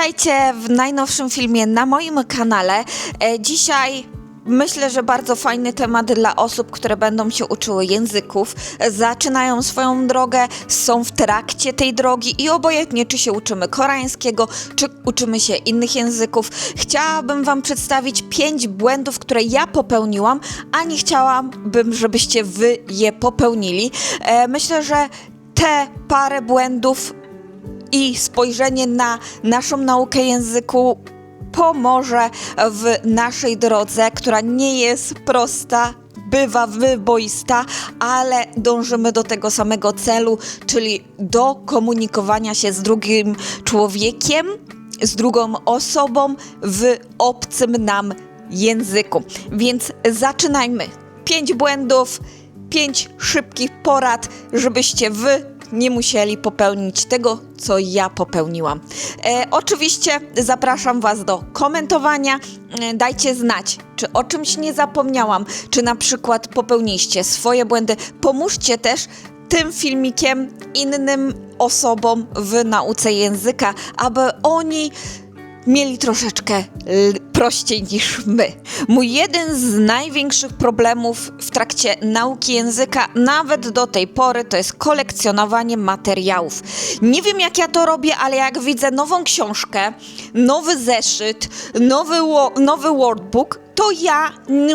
Witajcie w najnowszym filmie na moim kanale. Dzisiaj myślę, że bardzo fajny temat dla osób, które będą się uczyły języków, zaczynają swoją drogę, są w trakcie tej drogi i obojętnie czy się uczymy koreańskiego, czy uczymy się innych języków. Chciałabym Wam przedstawić 5 błędów, które ja popełniłam, a nie chciałabym, żebyście Wy je popełnili. Myślę, że te parę błędów i spojrzenie na naszą naukę języku pomoże w naszej drodze, która nie jest prosta, bywa wyboista, ale dążymy do tego samego celu, czyli do komunikowania się z drugim człowiekiem, z drugą osobą w obcym nam języku. Więc zaczynajmy. 5 błędów, 5 szybkich porad, żebyście Wy nie musieli popełnić tego, co ja popełniłam. Oczywiście zapraszam Was do komentowania. Dajcie znać, czy o czymś nie zapomniałam, czy na przykład popełniliście swoje błędy. Pomóżcie też tym filmikiem innym osobom w nauce języka, aby oni mieli troszeczkę prościej niż my. Mój jeden z największych problemów w trakcie nauki języka, nawet do tej pory, to jest kolekcjonowanie materiałów. Nie wiem, jak ja to robię, ale jak widzę nową książkę, nowy zeszyt, nowy workbook, to ja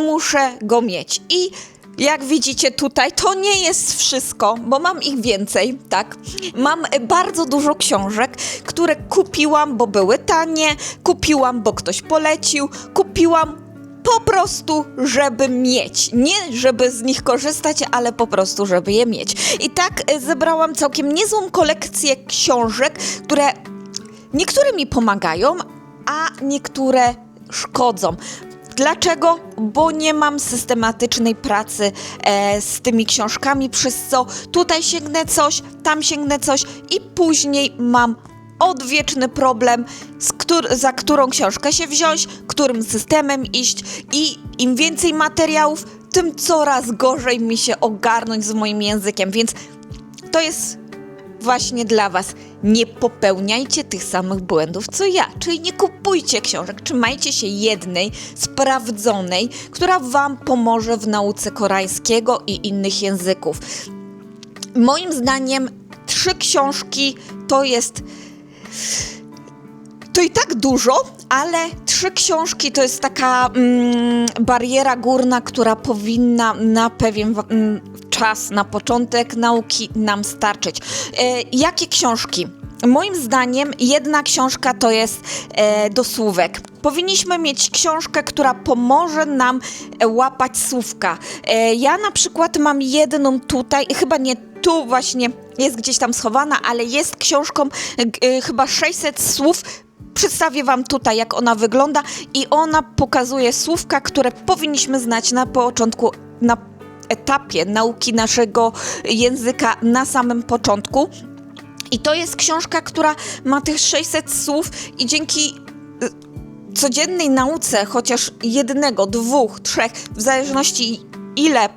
muszę go mieć. I jak widzicie tutaj, to nie jest wszystko, bo mam ich więcej, tak? Mam bardzo dużo książek, które kupiłam, bo były tanie, kupiłam, bo ktoś polecił, kupiłam po prostu, żeby mieć. Nie, żeby z nich korzystać, ale po prostu, żeby je mieć. I tak zebrałam całkiem niezłą kolekcję książek, które niektóre mi pomagają, a niektóre szkodzą. Dlaczego? Bo nie mam systematycznej pracy z tymi książkami, przez co tutaj sięgnę coś, tam sięgnę coś i później mam odwieczny problem, za którą książkę się wziąć, którym systemem iść i im więcej materiałów, tym coraz gorzej mi się ogarnąć z moim językiem, więc to jest właśnie dla Was. Nie popełniajcie tych samych błędów co ja, czyli nie kupujcie książek, trzymajcie się jednej, sprawdzonej, która Wam pomoże w nauce koreańskiego i innych języków. Moim zdaniem 3 książki to i tak dużo, ale 3 książki to jest taka bariera górna, która powinna na pewien czas, na początek nauki nam starczyć. Jakie książki? Moim zdaniem jedna książka to jest do słówek. Powinniśmy mieć książkę, która pomoże nam łapać słówka. Ja na przykład mam jedną tutaj, chyba nie tu właśnie, jest gdzieś tam schowana, ale jest książką chyba 600 słów. Przedstawię Wam tutaj, jak ona wygląda i ona pokazuje słówka, które powinniśmy znać na początku, na etapie nauki naszego języka na samym początku. I to jest książka, która ma tych 600 słów i dzięki codziennej nauce, chociaż 1, 2, 3, w zależności ile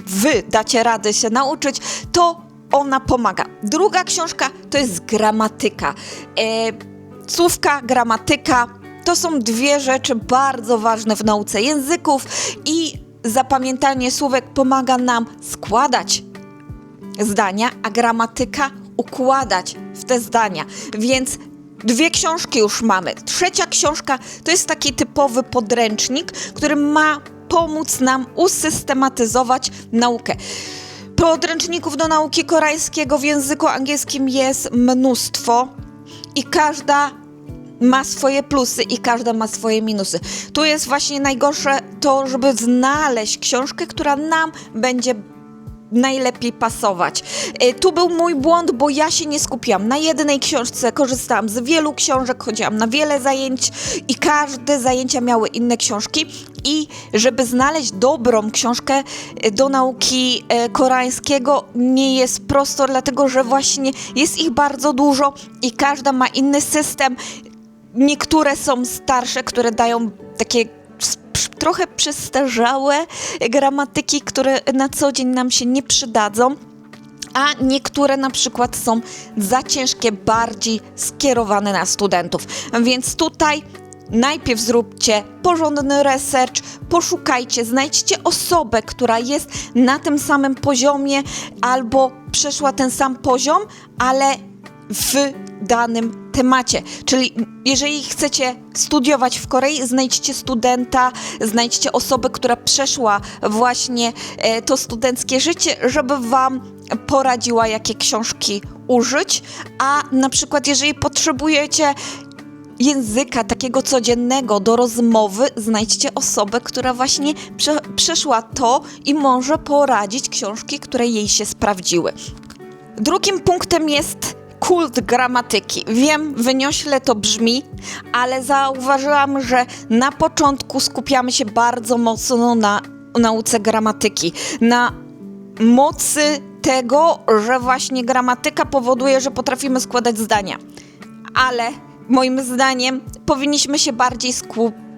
Wy dacie radę się nauczyć, to ona pomaga. Druga książka to jest gramatyka. Słówka, gramatyka to są 2 rzeczy bardzo ważne w nauce języków i zapamiętanie słówek pomaga nam składać zdania, a gramatyka układać w te zdania. Więc 2 książki już mamy. 3 książka to jest taki typowy podręcznik, który ma pomóc nam usystematyzować naukę. Podręczników do nauki koreańskiego w języku angielskim jest mnóstwo i każda ma swoje plusy i każda ma swoje minusy. Tu jest właśnie najgorsze to, żeby znaleźć książkę, która nam będzie najlepiej pasować. Tu był mój błąd, bo ja się nie skupiłam na jednej książce, korzystałam z wielu książek, chodziłam na wiele zajęć i każde zajęcia miały inne książki i żeby znaleźć dobrą książkę do nauki koreańskiego nie jest prosto, dlatego że właśnie jest ich bardzo dużo i każda ma inny system. Niektóre są starsze, które dają takie trochę przestarzałe gramatyki, które na co dzień nam się nie przydadzą. a niektóre na przykład są za ciężkie, bardziej skierowane na studentów. Więc tutaj najpierw zróbcie porządny research, poszukajcie, znajdźcie osobę, która jest na tym samym poziomie albo przeszła ten sam poziom, ale w danym temacie. Czyli jeżeli chcecie studiować w Korei, znajdźcie studenta, znajdźcie osobę, która przeszła właśnie to studenckie życie, żeby wam poradziła, jakie książki użyć, a na przykład jeżeli potrzebujecie języka takiego codziennego do rozmowy, znajdźcie osobę, która właśnie przeszła to i może poradzić książki, które jej się sprawdziły. Drugim punktem jest kult gramatyki. Wiem, wyniośle to brzmi, ale zauważyłam, że na początku skupiamy się bardzo mocno na nauce gramatyki, na mocy tego, że właśnie gramatyka powoduje, że potrafimy składać zdania. Ale moim zdaniem powinniśmy się bardziej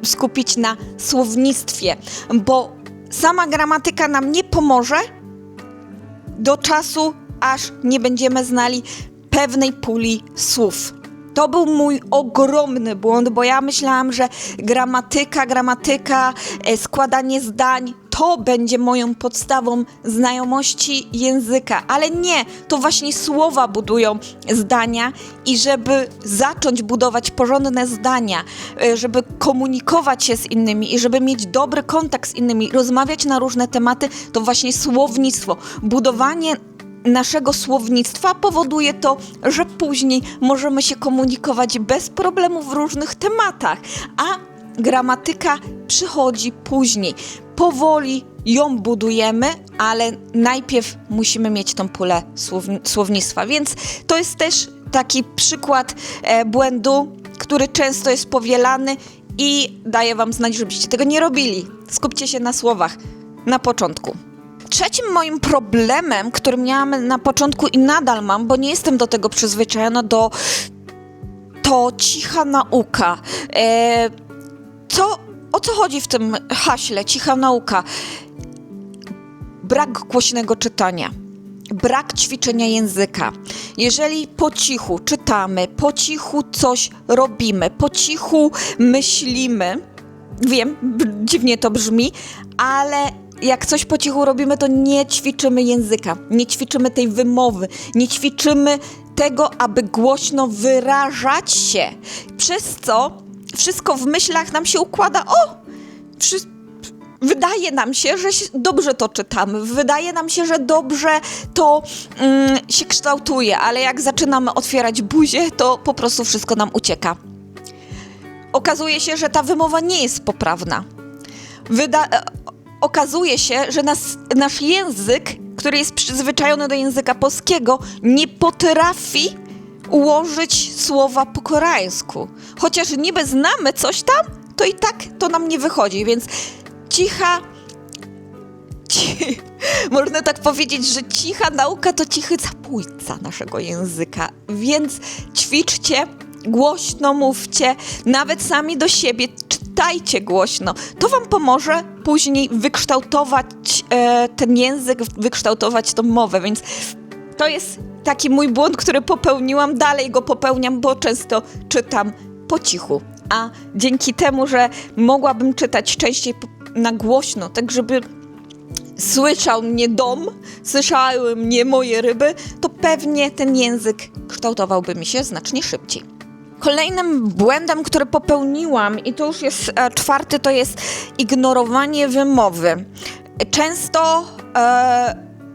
skupić na słownictwie, bo sama gramatyka nam nie pomoże do czasu, aż nie będziemy znali pewnej puli słów. To był mój ogromny błąd, bo ja myślałam, że gramatyka, składanie zdań to będzie moją podstawą znajomości języka, ale nie, to właśnie słowa budują zdania i żeby zacząć budować porządne zdania, żeby komunikować się z innymi i żeby mieć dobry kontakt z innymi, rozmawiać na różne tematy, to właśnie słownictwo, budowanie naszego słownictwa powoduje to, że później możemy się komunikować bez problemu w różnych tematach, a gramatyka przychodzi później. Powoli ją budujemy, ale najpierw musimy mieć tą pulę słownictwa, więc to jest też taki przykład błędu, który często jest powielany i daję wam znać, żebyście tego nie robili. Skupcie się na słowach na początku. Trzecim moim problemem, który miałam na początku i nadal mam, bo nie jestem do tego przyzwyczajona, to cicha nauka. O co chodzi w tym haśle cicha nauka? Brak głośnego czytania, brak ćwiczenia języka. Jeżeli po cichu czytamy, po cichu coś robimy, po cichu myślimy, wiem, dziwnie to brzmi, ale jak coś po cichu robimy, to nie ćwiczymy języka, nie ćwiczymy tej wymowy, nie ćwiczymy tego, aby głośno wyrażać się, przez co wszystko w myślach nam się układa. Wydaje nam się, że dobrze to czytamy, wydaje nam się, że dobrze to się kształtuje, ale jak zaczynamy otwierać buzię, to po prostu wszystko nam ucieka. Okazuje się, że ta wymowa nie jest poprawna. Okazuje się, że nasz język, który jest przyzwyczajony do języka polskiego, nie potrafi ułożyć słowa po koreańsku. Chociaż niby znamy coś tam, to i tak to nam nie wychodzi, więc można tak powiedzieć, że cicha nauka to cichy zabójca naszego języka, więc ćwiczcie, głośno mówcie, nawet sami do siebie, czytajcie głośno. To wam pomoże później wykształtować ten język, wykształtować tą mowę, więc to jest taki mój błąd, który popełniłam, dalej go popełniam, bo często czytam po cichu. A dzięki temu, że mogłabym czytać częściej na głośno, tak żeby słyszał mnie dom, słyszały mnie moje ryby, to pewnie ten język kształtowałby mi się znacznie szybciej. Kolejnym błędem, który popełniłam, i to już jest czwarty, to jest ignorowanie wymowy. Często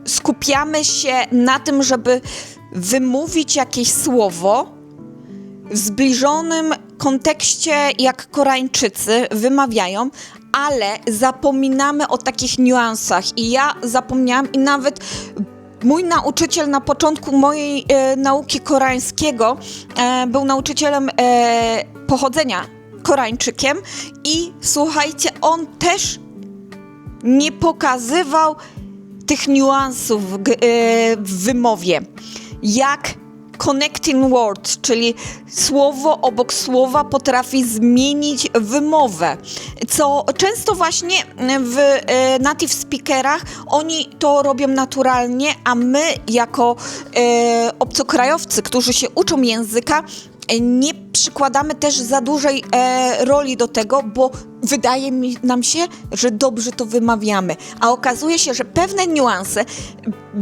skupiamy się na tym, żeby wymówić jakieś słowo w zbliżonym kontekście, jak Koreańczycy wymawiają, ale zapominamy o takich niuansach. I ja zapomniałam i nawet mój nauczyciel na początku mojej nauki koreańskiego był nauczycielem pochodzenia Koreańczykiem i słuchajcie, on też nie pokazywał tych niuansów w wymowie. Jak connecting word, czyli słowo obok słowa potrafi zmienić wymowę, co często właśnie w native speakerach oni to robią naturalnie, a my jako obcokrajowcy, którzy się uczą języka, nie przykładamy też za dużej roli do tego, bo wydaje nam się, że dobrze to wymawiamy. A okazuje się, że pewne niuanse,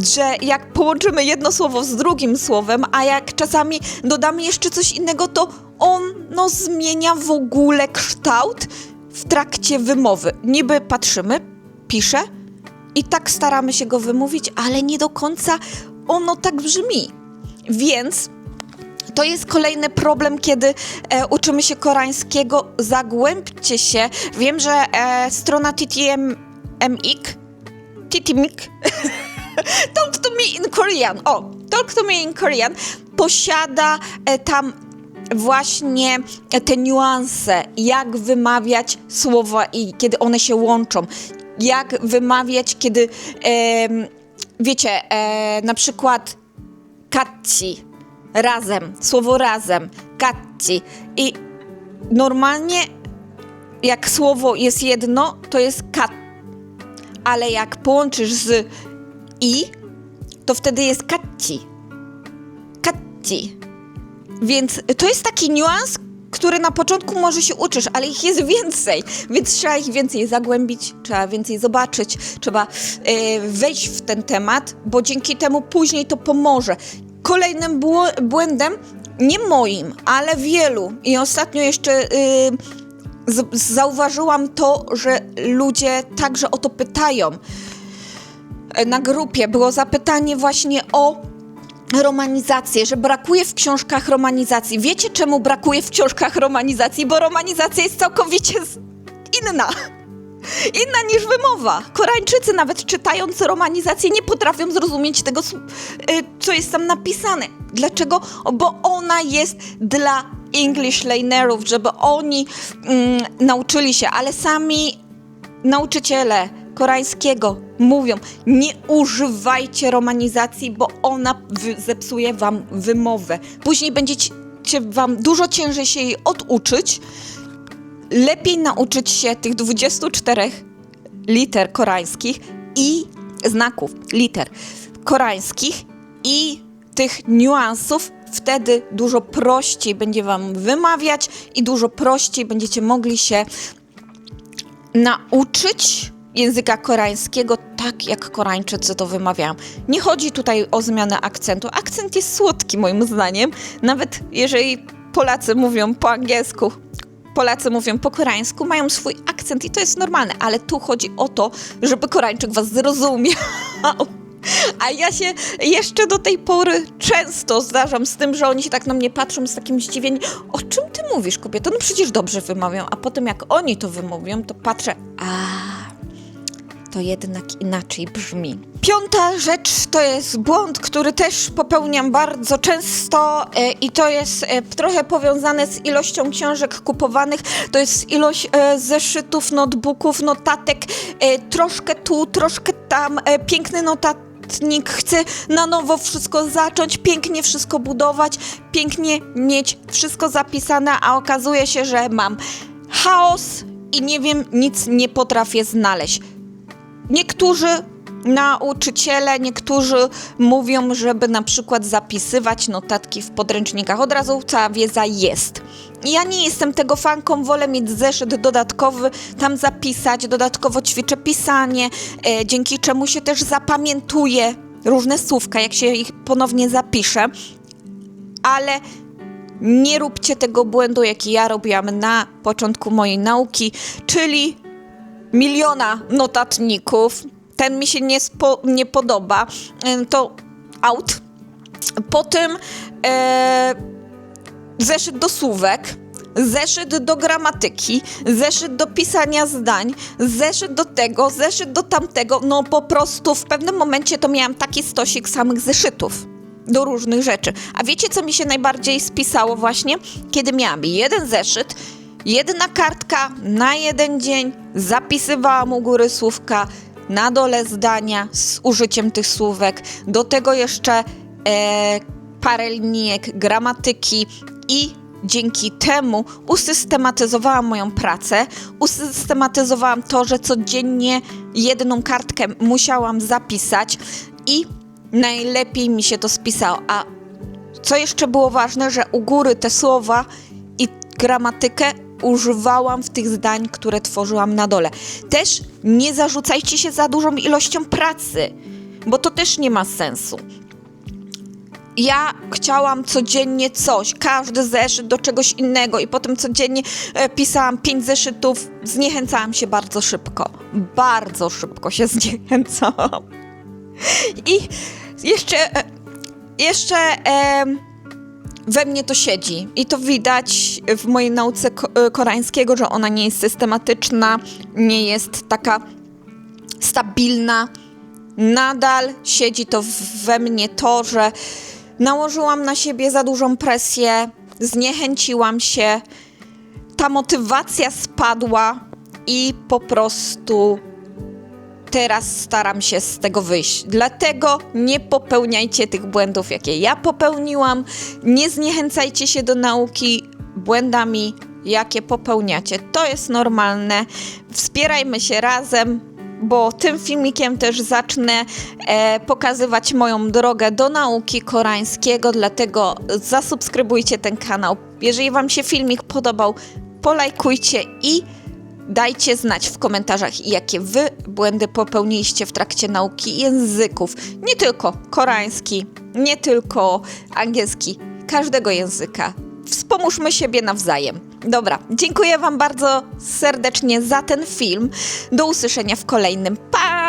że jak połączymy jedno słowo z drugim słowem, a jak czasami dodamy jeszcze coś innego, to ono zmienia w ogóle kształt w trakcie wymowy. Niby patrzymy, pisze i tak staramy się go wymówić, ale nie do końca ono tak brzmi. Więc to jest kolejny problem, kiedy uczymy się koreańskiego. Zagłębcie się. Wiem, że strona TTMIK Talk to me in Korean. Talk to me in Korean posiada tam właśnie te niuanse, jak wymawiać słowa i kiedy one się łączą. Jak wymawiać, kiedy wiecie, na przykład katci. Razem, słowo razem, katci. I normalnie jak słowo jest jedno, to jest kat. Ale jak połączysz z i, to wtedy jest katci. Katci. Więc to jest taki niuans, który na początku może się uczysz, ale ich jest więcej, więc trzeba ich więcej zagłębić, trzeba więcej zobaczyć, trzeba wejść w ten temat, bo dzięki temu później to pomoże. Kolejnym błędem, nie moim, ale wielu, i ostatnio jeszcze zauważyłam to, że ludzie także o to pytają. Na grupie było zapytanie właśnie o romanizację, że brakuje w książkach romanizacji. Wiecie, czemu brakuje w książkach romanizacji? Bo romanizacja jest całkowicie inna niż wymowa. Koreańczycy nawet czytając romanizację nie potrafią zrozumieć tego, co jest tam napisane. Dlaczego? Bo ona jest dla English learnerów, żeby oni nauczyli się, ale sami nauczyciele koreańskiego mówią, nie używajcie romanizacji, bo ona zepsuje wam wymowę. Później będziecie wam dużo ciężej się jej oduczyć. Lepiej nauczyć się tych 24 liter koreańskich i znaków liter koreańskich i tych niuansów. Wtedy dużo prościej będzie wam wymawiać i dużo prościej będziecie mogli się nauczyć języka koreańskiego tak, jak Koreańczycy to wymawiają. Nie chodzi tutaj o zmianę akcentu. Akcent jest słodki moim zdaniem. Nawet jeżeli Polacy mówią po angielsku, Polacy mówią po koreańsku, mają swój akcent i to jest normalne, ale tu chodzi o to, żeby Koreańczyk was zrozumiał. A ja się jeszcze do tej pory często zdarzam z tym, że oni się tak na mnie patrzą z takim zdziwieniem. O czym ty mówisz, kobieto? No przecież dobrze wymawiam. A potem jak oni to wymówią, to patrzę, to jednak inaczej brzmi. Piąta rzecz to jest błąd, który też popełniam bardzo często i to jest trochę powiązane z ilością książek kupowanych. To jest ilość zeszytów, notebooków, notatek, troszkę tu, troszkę tam, piękny notatnik, chcę na nowo wszystko zacząć, pięknie wszystko budować, pięknie mieć wszystko zapisane, a okazuje się, że mam chaos i nie wiem, nic nie potrafię znaleźć. Niektórzy nauczyciele, niektórzy mówią, żeby na przykład zapisywać notatki w podręcznikach. Od razu cała wiedza jest. Ja nie jestem tego fanką, wolę mieć zeszyt dodatkowy, tam zapisać, dodatkowo ćwiczę pisanie, dzięki czemu się też zapamiętuje różne słówka, jak się ich ponownie zapisze. Ale nie róbcie tego błędu, jaki ja robiłam na początku mojej nauki, czyli 1 000 000 notatników. Ten mi się nie podoba, to out. Potem zeszyt do słówek, zeszyt do gramatyki, zeszyt do pisania zdań, zeszyt do tego, zeszyt do tamtego. No po prostu w pewnym momencie to miałam taki stosik samych zeszytów do różnych rzeczy. A wiecie, co mi się najbardziej spisało właśnie? Kiedy miałam jeden zeszyt, jedna kartka na jeden dzień, zapisywałam u góry słówka, na dole zdania z użyciem tych słówek. Do tego jeszcze parę linijek gramatyki i dzięki temu usystematyzowałam moją pracę, usystematyzowałam to, że codziennie jedną kartkę musiałam zapisać i najlepiej mi się to spisało. A co jeszcze było ważne, że u góry te słowa i gramatykę używałam w tych zdań, które tworzyłam na dole. Też nie zarzucajcie się za dużą ilością pracy, bo to też nie ma sensu. Ja chciałam codziennie coś, każdy zeszyt do czegoś innego i potem codziennie pisałam 5 zeszytów, zniechęcałam się bardzo szybko. Bardzo szybko się zniechęcałam. I jeszcze we mnie to siedzi i to widać w mojej nauce koreańskiego, że ona nie jest systematyczna, nie jest taka stabilna. Nadal siedzi to we mnie to, że nałożyłam na siebie za dużą presję, zniechęciłam się, ta motywacja spadła i po prostu teraz staram się z tego wyjść. Dlatego nie popełniajcie tych błędów, jakie ja popełniłam. Nie zniechęcajcie się do nauki błędami, jakie popełniacie. To jest normalne. Wspierajmy się razem, bo tym filmikiem też zacznę pokazywać moją drogę do nauki koreańskiego, dlatego zasubskrybujcie ten kanał. Jeżeli wam się filmik podobał, polajkujcie i dajcie znać w komentarzach, jakie wy błędy popełniliście w trakcie nauki języków. Nie tylko koreański, nie tylko angielski, każdego języka. Wspomóżmy siebie nawzajem. Dobra, dziękuję wam bardzo serdecznie za ten film. Do usłyszenia w kolejnym. Pa!